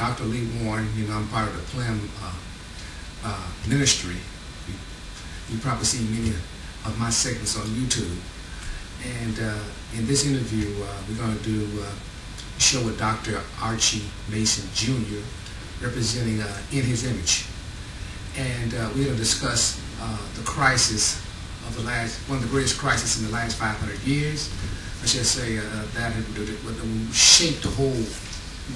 Dr. Lee Warren. I'm part of the PLIM ministry. You've probably seen many of my segments on YouTube. And in this interview, we're going to do a show with Dr. Archie Mason, Jr., representing In His Image. And we're going to discuss the crisis of one of the greatest crises in the last 500 years. I should say that will shape the whole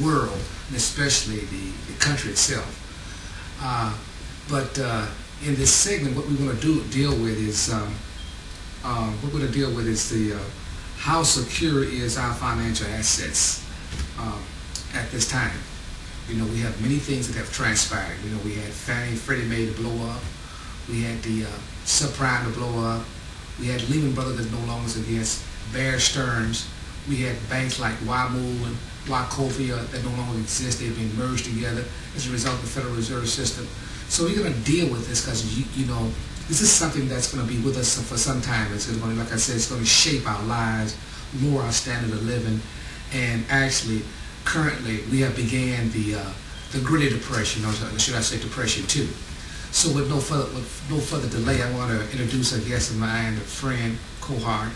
world, and especially the country itself. But in this segment, what we're going to deal with is how secure is our financial assets at this time. We have many things that have transpired. We had Fannie Freddie Mae to blow up. We had the subprime to blow up. We had Lehman Brothers that no longer exists. Bear Stearns. We had banks like WaMu and Wachovia that no longer exist. They've been merged together as a result of the Federal Reserve System. So we're going to deal with this because this is something that's going to be with us for some time. It's going to, like I said, it's going to shape our lives, lower our standard of living, and actually, currently, we have began the Great Depression, or should I say Depression 2. So with no further delay, I want to introduce a guest of mine, a friend, cohort,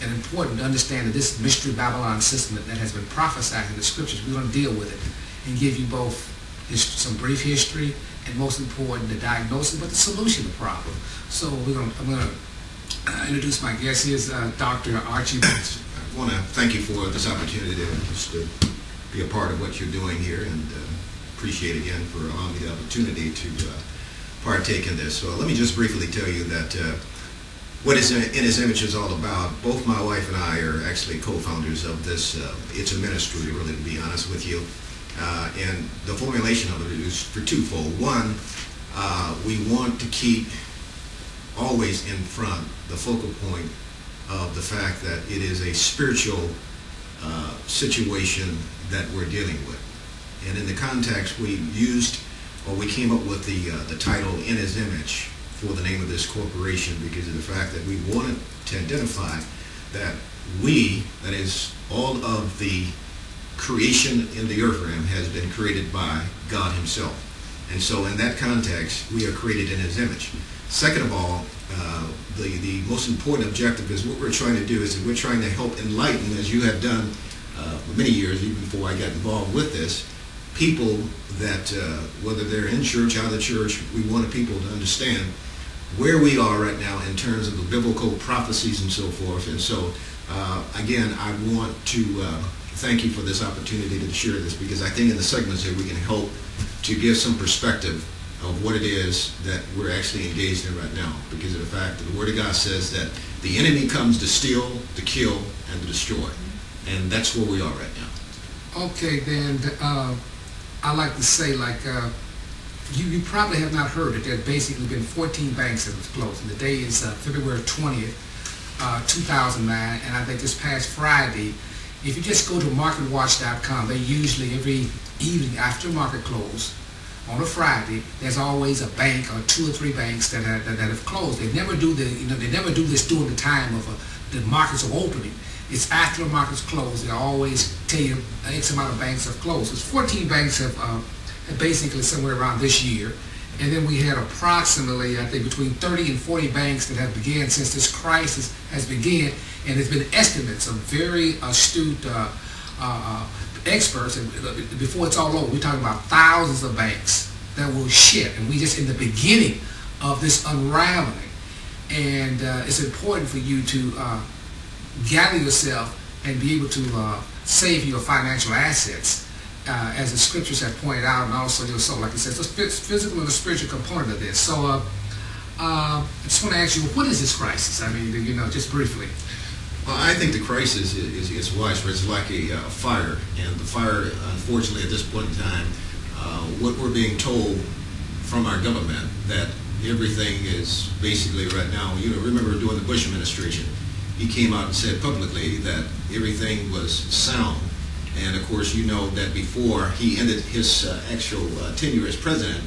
and important to understand that this mystery Babylon system that has been prophesied in the scriptures, we're going to deal with it and give you both some brief history and, most important, the diagnosis, but the solution to the problem. So I'm going to introduce my guest. He is Dr. Archie Mason. I want to thank you for this opportunity to be a part of what you're doing here, and appreciate again for allowing me the opportunity to partake in this. So let me just briefly tell you that what is In His Image is all about. Both my wife and I are actually co-founders of this. It's a ministry, really, to be honest with you. And the formulation of it is for twofold. One, we want to keep always in front the focal point of the fact that it is a spiritual situation that we're dealing with. And in the context, we came up with the title In His Image for the name of this corporation because of the fact that we wanted to identify that that is all of the creation in the earth realm, has been created by God Himself. And so in that context, we are created in His image. Second of all, the most important objective is what we're trying to do is that we're trying to help enlighten, as you have done for many years, even before I got involved with this, people that, whether they're in church, out of church, we wanted people to understand where we are right now in terms of the biblical prophecies and so forth. And so, again, I want to thank you for this opportunity to share this, because I think in the segments here we can help to give some perspective of what it is that we're actually engaged in right now, because of the fact that the Word of God says that the enemy comes to steal, to kill, and to destroy. And that's where we are right now. Okay, then I like to say, you probably have not heard it. There have basically been 14 banks that have closed. And the day is February 20th, 2009, and I think this past Friday, if you just go to marketwatch.com, they usually every evening after market close on a Friday, there's always a bank or 2 or 3 banks that have closed. They never do they never do this during the time of the markets are opening. It's after the markets close. They always tell you X amount of banks have closed. It's 14 banks have basically somewhere around this year. And then we had approximately, I think, between 30 and 40 banks that have begun since this crisis has begun. And there's been estimates of very astute experts, and before it's all over, we're talking about thousands of banks that will shut. And we just in the beginning of this unraveling. And it's important for you to gather yourself and be able to save your financial assets, as the scriptures have pointed out, and also your soul, like I said. So it's physical and the spiritual component of this. So I just want to ask you, what is this crisis? I mean, just briefly. Well, I think the crisis is widespread. It's like a fire, and the fire, unfortunately, at this point in time, what we're being told from our government, that everything is basically right now, remember during the Bush administration, he came out and said publicly that everything was sound. And of course, you know that before he ended his actual tenure as president,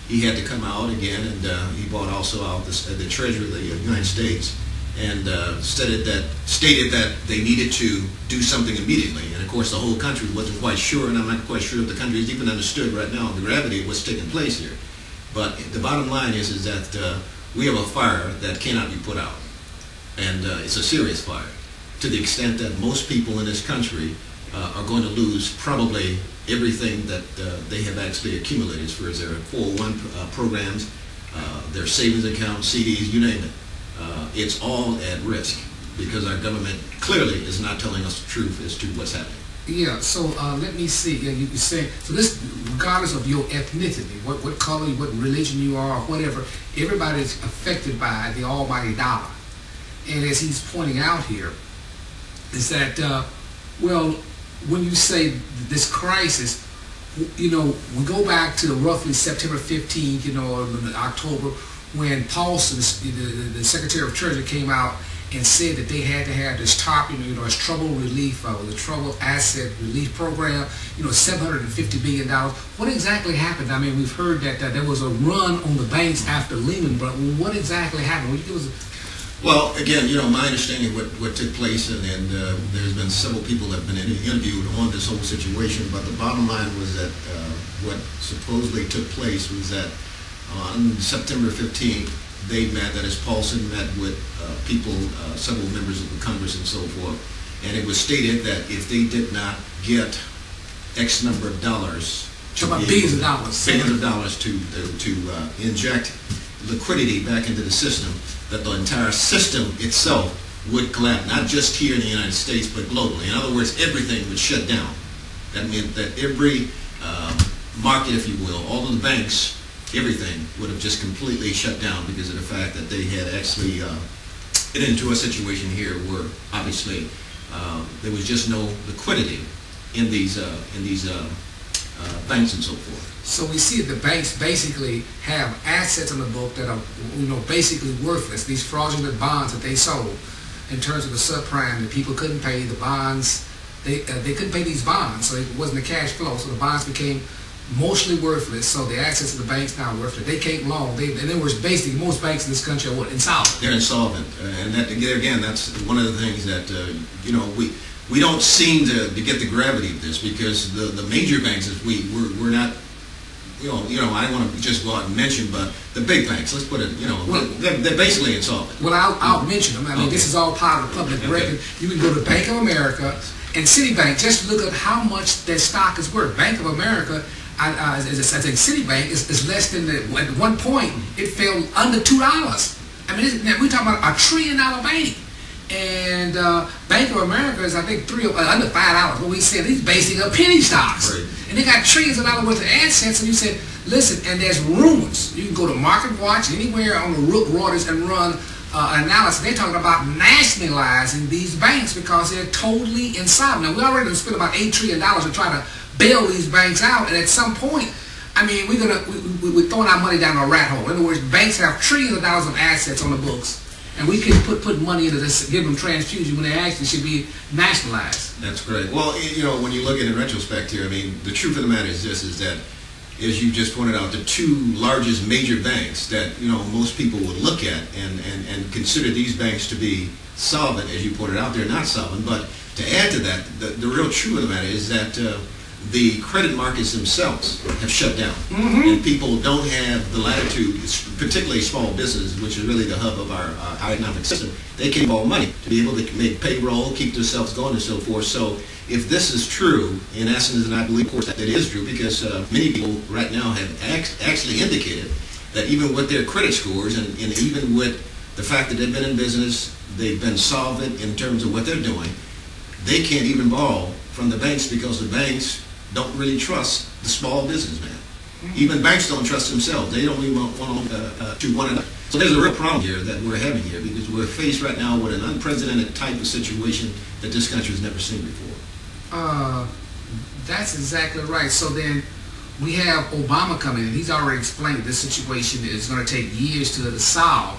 he had to come out again, and he bought also out the Treasury of the United States and stated that they needed to do something immediately. And of course, the whole country wasn't quite sure, and I'm not quite sure if the country has even understood right now the gravity of what's taking place here. But the bottom line is that we have a fire that cannot be put out, and it's a serious fire, to the extent that most people in this country are going to lose probably everything that they have actually accumulated as far as their 401 programs, their savings accounts, CDs, you name it. It's all at risk because our government clearly is not telling us the truth as to what's happening. Yeah, so let me see. Yeah, you say, so this, regardless of your ethnicity, what color, what religion you are, or whatever, everybody's affected by the almighty dollar. And as he's pointing out here, is that, well, when you say this crisis, you know, we go back to roughly September 15th, you know, or October, when Paulson, the Secretary of Treasury, came out and said that they had to have this TARP, you know, this trouble relief, the trouble asset relief program, you know, $750 billion. What exactly happened? I mean, we've heard that there was a run on the banks after Lehman, but what exactly happened? Would you give us Well, again, you know, my understanding of what took place, and there's been several people that have been interviewed on this whole situation, but the bottom line was that what supposedly took place was that on September 15th, they met, that is, Paulson met with people, several members of the Congress and so forth, and it was stated that if they did not get X number of dollars, billions of dollars to inject liquidity back into the system, that the entire system itself would collapse, not just here in the United States, but globally. In other words, everything would shut down. That meant that every market, if you will, all of the banks, everything would have just completely shut down because of the fact that they had actually get into a situation here where obviously there was just no liquidity in these banks and so forth. So we see that the banks basically have assets on the book that are, you know, basically worthless. These fraudulent bonds that they sold in terms of the subprime, that people couldn't pay the bonds. They couldn't pay these bonds, so it wasn't a cash flow. So the bonds became mostly worthless. So the assets of the banks now are worthless. They can't loan. And then was basically most banks in this country are what, insolvent. They're insolvent, and that again, that's one of the things that you know, we don't seem to get the gravity of this, because the major banks, we're not. You know, I don't want to just go out and mention, but the big banks, let's put it, you know, well, they're basically insolvent. Well, I'll mention them. I mean, this is all part of the public record. You can go to Bank of America and Citibank, just look at how much their stock is worth. Bank of America, I think Citibank is less than, at one point, it fell under $2. I mean, we're talking about $1 trillion bank. And Bank of America is, I think, under $5. What we said, these basically are penny stocks. Right. And they got trillions of dollars worth of assets. And you said, listen, and there's rumors. You can go to Market Watch, anywhere on the Reuters, and run analysis. They're talking about nationalizing these banks because they're totally insolvent. Now, we already spent about $8 trillion to try to bail these banks out. And at some point, I mean, we're throwing our money down a rat hole. In other words, banks have trillions of dollars of assets on the books. And we can put money into this, give them transfusion when they actually should be nationalized. That's great. Well, you know, when you look at it in retrospect here, I mean, the truth of the matter is this, is that, as you just pointed out, the two largest major banks that, you know, most people would look at and consider these banks to be solvent, as you pointed out, they're not solvent. But to add to that, the real truth of the matter is that the credit markets themselves have shut down, and people don't have the latitude, particularly small businesses, which is really the hub of our economic system. They can't borrow money to be able to make payroll, keep themselves going, and so forth. So if this is true, in essence, and I believe, of course, that it is true, because many people right now have actually indicated that even with their credit scores, and even with the fact that they've been in business, they've been solvent in terms of what they're doing, they can't even borrow from the banks because the banks don't really trust the small businessman. Even banks don't trust themselves. They don't even want to one another. So there's a real problem here that we're having here, because we're faced right now with an unprecedented type of situation that this country has never seen before. That's exactly right. So then we have Obama coming in. He's already explained this situation is going to take years to solve.